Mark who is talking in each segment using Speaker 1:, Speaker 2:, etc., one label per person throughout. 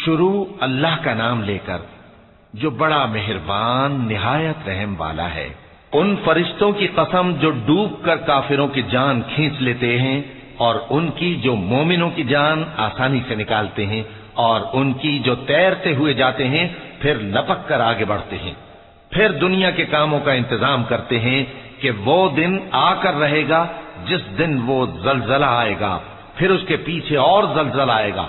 Speaker 1: شروع اللہ کا نام لے کر جو بڑا مہربان نہایت رحم والا ہے۔ ان فرشتوں کی قسم جو ڈوب کر کافروں کی جان کھینچ لیتے ہیں، اور ان کی جو مومنوں کی جان آسانی سے نکالتے ہیں، اور ان کی جو تیرتے ہوئے جاتے ہیں پھر لپک کر آگے بڑھتے ہیں، پھر دنیا کے کاموں کا انتظام کرتے ہیں کہ وہ دن آ کر رہے گا جس دن وہ زلزلہ آئے گا، پھر اس کے پیچھے اور زلزلہ آئے گا۔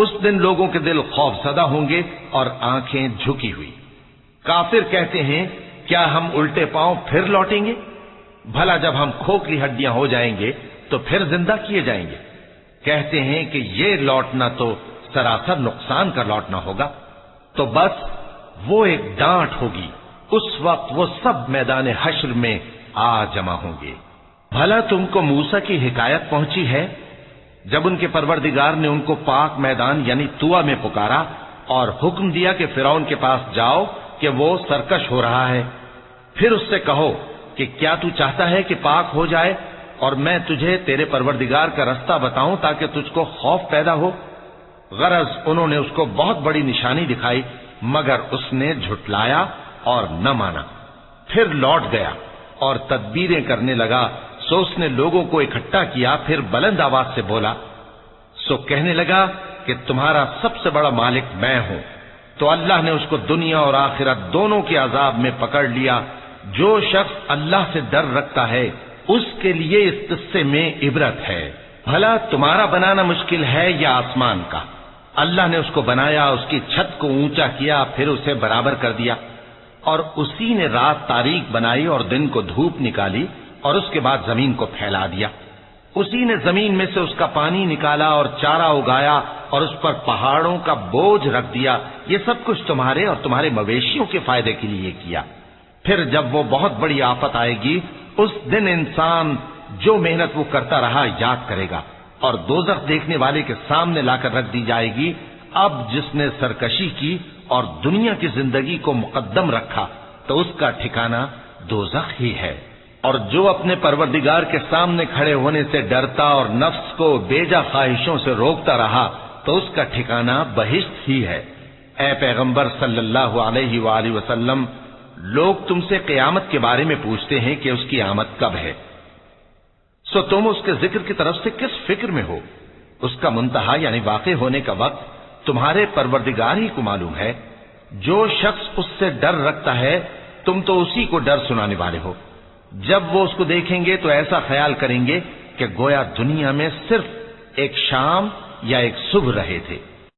Speaker 1: اس دن لوگوں کے دل خوف زدہ ہوں گے اور آنکھیں جھکی ہوئی۔ کافر کہتے ہیں کیا ہم الٹے پاؤں پھر لوٹیں گے؟ بھلا جب ہم کھوکھلی ہڈیاں ہو جائیں گے تو پھر زندہ کیے جائیں گے؟ کہتے ہیں کہ یہ لوٹنا تو سراسر نقصان کا لوٹنا ہوگا۔ تو بس وہ ایک ڈانٹ ہوگی، اس وقت وہ سب میدان حشر میں آ جمع ہوں گے۔ بھلا تم کو موسیٰ کی حکایت پہنچی ہے جب ان کے پروردگار نے ان کو پاک میدان یعنی طویٰ میں پکارا اور حکم دیا کہ فرعون کے پاس جاؤ کہ وہ سرکش ہو رہا ہے، پھر اس سے کہو کہ کیا تو چاہتا ہے کہ پاک ہو جائے اور میں تجھے تیرے پروردگار کا رستہ بتاؤں تاکہ تجھ کو خوف پیدا ہو؟ غرض انہوں نے اس کو بہت بڑی نشانی دکھائی مگر اس نے جھٹلایا اور نہ مانا، پھر لوٹ گیا اور تدبیریں کرنے لگا۔ سو اس نے لوگوں کو اکٹھا کیا، پھر بلند آواز سے بولا، سو کہنے لگا کہ تمہارا سب سے بڑا مالک میں ہوں۔ تو اللہ نے اس کو دنیا اور آخرت دونوں کے عذاب میں پکڑ لیا۔ جو شخص اللہ سے ڈر رکھتا ہے اس کے لیے اس قصے میں عبرت ہے۔ بھلا تمہارا بنانا مشکل ہے یا آسمان کا؟ اللہ نے اس کو بنایا، اس کی چھت کو اونچا کیا، پھر اسے برابر کر دیا، اور اسی نے رات تاریک بنائی اور دن کو دھوپ نکالی، اور اس کے بعد زمین کو پھیلا دیا۔ اسی نے زمین میں سے اس کا پانی نکالا اور چارہ اگایا اور اس پر پہاڑوں کا بوجھ رکھ دیا۔ یہ سب کچھ تمہارے اور تمہارے مویشیوں کے فائدے کے لیے کیا۔ پھر جب وہ بہت بڑی آفت آئے گی اس دن انسان جو محنت وہ کرتا رہا یاد کرے گا، اور دوزخ دیکھنے والے کے سامنے لا کر رکھ دی جائے گی۔ اب جس نے سرکشی کی اور دنیا کی زندگی کو مقدم رکھا تو اس کا ٹھکانہ دوزخ ہی ہے، اور جو اپنے پروردگار کے سامنے کھڑے ہونے سے ڈرتا اور نفس کو بیجا خواہشوں سے روکتا رہا تو اس کا ٹھکانہ بہشت ہی ہے۔ اے پیغمبر صلی اللہ علیہ وآلہ وسلم، لوگ تم سے قیامت کے بارے میں پوچھتے ہیں کہ اس کی آمد کب ہے، سو تم اس کے ذکر کی طرف سے کس فکر میں ہو؟ اس کا منتہا یعنی واقع ہونے کا وقت تمہارے پروردگار ہی کو معلوم ہے۔ جو شخص اس سے ڈر رکھتا ہے تم تو اسی کو ڈر سنانے والے ہو۔ جب وہ اس کو دیکھیں گے تو ایسا خیال کریں گے کہ گویا دنیا میں صرف ایک شام یا ایک صبح رہے تھے۔